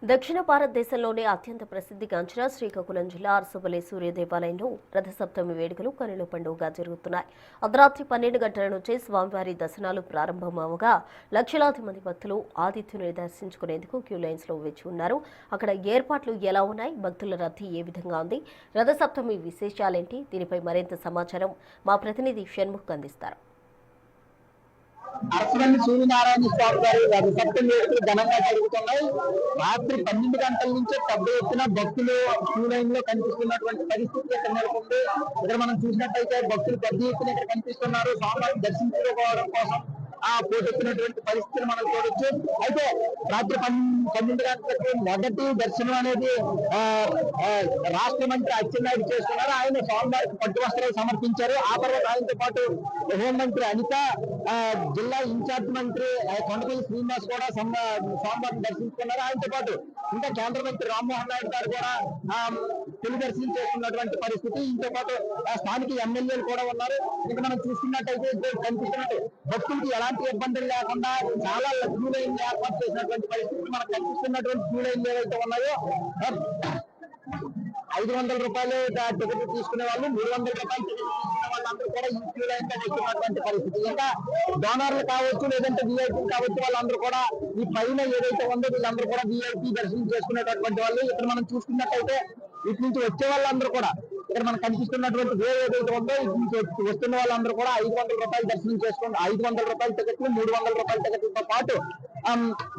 దక్షిణ భారతదేశంలోనే అత్యంత ప్రసిద్ధిగాంచిన శ్రీకాకుళం జిల్లా అరసవల్లి సూర్య దేవాలయంలో రథసప్తమి వేడుకలు కనుల పండుగగా జరుగుతున్నాయి. అర్ధరాత్రి 12 గంటల నుంచే స్వామివారి దర్శనాలు ప్రారంభమవగా లక్షలాది మంది భక్తులు ఆదిత్యుని దర్శించుకునేందుకు క్యూ లైన్స్ లో వేచి ఉన్నారు. అక్కడ ఏర్పాట్లు ఎలా ఉన్నాయి, భక్తుల రద్దీ ఏ విధంగా ఉంది, రథసప్తమి విశేషాలేంటి, దీనిపై మరింత సమాచారం మా ప్రతినిధి షణ్ముఖ్ అందిస్తారు. అరసవల్లి సూర్యనారాయణ స్వామి గారి రథసప్తమి వేడుకలు ఘనంగా జరుగుతున్నాయి. రాత్రి 12 గంటల నుంచే పెద్ద ఎత్తున భక్తులు క్యూ లైన్ లో కనిపిస్తున్నటువంటి పరిస్థితి ఇక్కడ నెలకొంది. ఇక్కడ మనం చూసినట్టయితే భక్తులు పెద్ద ఎత్తున ఇక్కడ కనిపిస్తున్నారు. స్వామివారిని దర్శించుకోవడం కోసం పోటెత్తినటువంటి పరిస్థితిని మనం చూడొచ్చు. అయితే రాత్రి 12 గంటలకు మొదటి దర్శనం అనేది రాష్ట్ర మంత్రి అచ్చెన్నాయుడు చేసుకున్నారు. ఆయన స్వామివారికి పట్టు వస్త్రాలు సమర్పించారు. ఆ తర్వాత ఆయనతో పాటు హోంమంత్రి అనిత, జిల్లా ఇన్ఛార్జ్ మంత్రి కొండపల్లి శ్రీనివాస్ కూడా స్వామివారిని దర్శించుకున్నారు. ఆయనతో పాటు ఇంకా కేంద్ర మంత్రి రామ్మోహన్ నాయుడు గారు కూడా తొలి దర్శనం చేసుకున్నటువంటి పరిస్థితి. ఇంతో పాటు స్థానిక ఎమ్మెల్యేలు కూడా ఉన్నారు. ఇంకా మనం చూస్తున్నట్టయితే కనిపిస్తున్నట్టు భక్తులకి ఎలాంటి ఇబ్బందులు లేకుండా చాలా క్యూ లైన్ ఏర్పాటు చేసినటువంటి పరిస్థితి. మనకు కనిపిస్తున్నటువంటి క్యూ లైన్లు ఏవైతే ఉన్నాయో 500 రూపాయలు టికెట్ తీసుకునే వాళ్ళు, 300 రూపాయలు టికెట్ తీసుకునే వాళ్ళందరూ కూడా ఈ క్యూ లైన్ లో వస్తున్నటువంటి పరిస్థితి. ఇంకా డోనర్లు కావచ్చు, లేదంటే విఐపీ కావచ్చు, వాళ్ళందరూ కూడా ఈ పైన ఏదైతే ఉందో వీళ్ళందరూ కూడా విఐపీ దర్శనం చేసుకునేటటువంటి వాళ్ళు. ఇక్కడ మనం చూసుకున్నట్టయితే ఇటు నుంచి వచ్చే వాళ్ళందరూ కూడా ఇక్కడ మనకు కనిపిస్తున్నటువంటి వే ఏదైతే ఉందో ఇటు నుంచి వస్తున్న వాళ్ళందరూ కూడా 500 రూపాయలు దర్శనం చేసుకోండి. 500 రూపాయల టికెట్లు, 300 రూపాయల టికెట్లతో పాటు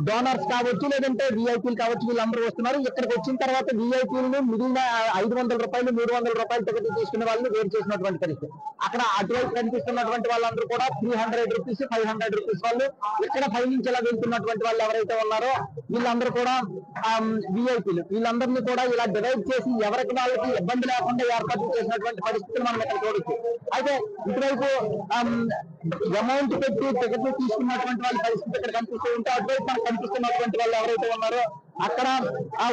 డోనర్స్ కావచ్చు, లేదంటే విఐపీలు కావచ్చు, వీళ్ళందరూ వస్తున్నారు. ఇక్కడికి వచ్చిన తర్వాత విఐపీలను మిగిలిన 500 రూపాయలు, 300 రూపాయల టికెట్లు తీసుకునే వాళ్ళని వేరు చేసినటువంటి పరిస్థితి. అక్కడ అటువైపు కనిపిస్తున్నటువంటి వాళ్ళందరూ కూడా 300 రూపీస్, 500 రూపీస్ వాళ్ళు. ఇక్కడ పై నుంచి ఇలా వెళ్తున్నటువంటి వాళ్ళు ఎవరైతే ఉన్నారో వీళ్ళందరూ కూడా విఐపీలు. వీళ్ళందరినీ కూడా ఇలా డివైడ్ చేసి ఎవరికి వాళ్ళకి ఇబ్బంది లేకుండా ఏర్పాటు చేసినటువంటి పరిస్థితులు మనం ఇక్కడ చూడొచ్చు. అయితే ఇటువైపు అమౌంట్ పెట్టి టికెట్లు తీసుకున్నటువంటి వాళ్ళ పరిస్థితి ఇక్కడ కనిపిస్తూ ఉంటే, అటువైపు మనకు కనిపిస్తున్నటువంటి వాళ్ళు ఎవరైతే ఉన్నారో అక్కడ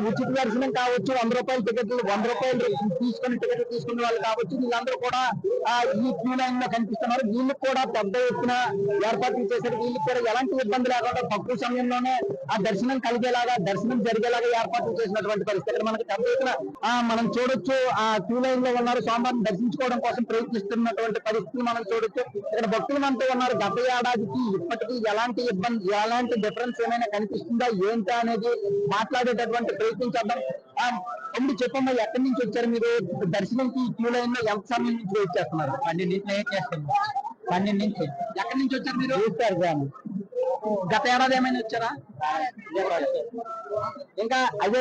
ఉచిత దర్శనం కావచ్చు, 100 రూపాయల టికెట్లు, 100 రూపాయలు తీసుకుని టికెట్లు తీసుకునే వాళ్ళు కావచ్చు, వీళ్ళందరూ కూడా ఈ క్యూ లైన్ లో కనిపిస్తున్నారు. వీళ్ళకి కూడా పెద్ద ఎత్తున ఏర్పాట్లు చేశారు. వీళ్ళకి కూడా ఎలాంటి ఇబ్బంది లేకుండా తక్కువ సమయంలోనే ఆ దర్శనం కలిగేలాగా, దర్శనం జరిగేలాగా ఏర్పాట్లు చేసినటువంటి పరిస్థితి. ఇక్కడ మనకి పెద్ద ఎత్తున మనం చూడొచ్చు. ఆ క్యూ లైన్ లో ఉన్నారు, స్వామివారిని దర్శించుకోవడం కోసం ప్రయత్నిస్తున్నటువంటి పరిస్థితులు మనం చూడొచ్చు. ఇక్కడ భక్తులు మనతో ఉన్నారు. గత ఏడాదికి ఇప్పటికీ ఎలాంటి ఇబ్బంది, ఎలాంటి డిఫరెన్స్ ఏమైనా కనిపిస్తుందా ఏంటా అనేది మాట్లాడేటటువంటి ప్రయత్నం చేద్దాం. చెప్పమ్మా, ఎక్కడి నుంచి వచ్చారు మీరు? దర్శనంకి క్యూ లైన్ లో ఎంత సమయం నుంచి వెయిట్ చేస్తున్నారు? 12 నుంచి వెయిట్ చేస్తున్నాం. 12 నుంచి. ఎక్కడి నుంచి వచ్చారు మీరు? గత ఏడాది ఏమైనా వచ్చారా? ఇంకా అదే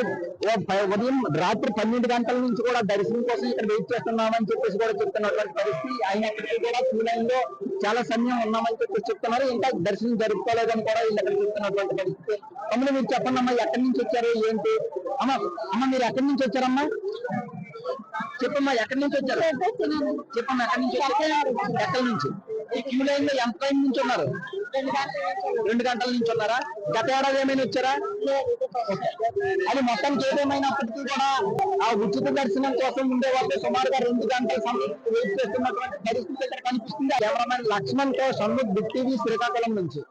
ఉదయం రాత్రి 12 గంటల నుంచి కూడా దర్శనం కోసం ఇక్కడ వెయిట్ చేస్తున్నామని చెప్పేసి కూడా చెప్తున్నటువంటి పరిస్థితి. అయినప్పటికీ కూడా క్యూ లైన్ లో చాలా సమయం ఉన్నామని చెప్పేసి చెప్తున్నారు. ఇంకా దర్శనం జరుపుకోలేదని కూడా వీళ్ళు ఇక్కడ చెప్తున్నటువంటి పరిస్థితి. అమ్మ మీరు చెప్పండి అమ్మా, ఎక్కడి నుంచి వచ్చారు ఏంటి? అమ్మ మీరు ఎక్కడి నుంచి వచ్చారమ్మా? చెప్పమ్మా, ఎక్కడి నుంచి వచ్చారు? చెప్పమ్మా, ఎక్కడి నుంచి వచ్చారు? ఎక్కడి నుంచి? ఈ క్యూ లైన్ లో ఎంత టైం నుంచి ఉన్నారు? 2 గంటల నుంచి ఉన్నారా? గత ఏడాది ఏమైనా వచ్చారా? అది మొత్తానికి ఏదేమైనప్పటికీ కూడా ఆ ఉచిత దర్శనం కోసం ఉండే వాళ్ళు సుమారుగా 2 గంటల సమయం వెయిట్ చేస్తున్నటువంటి పరిస్థితి ఇక్కడ కనిపిస్తుంది. కెమెరామెన్ లక్ష్మణ్ తో షణ్ముఖ్, బిగ్ టీవీ, శ్రీకాకుళం నుంచి.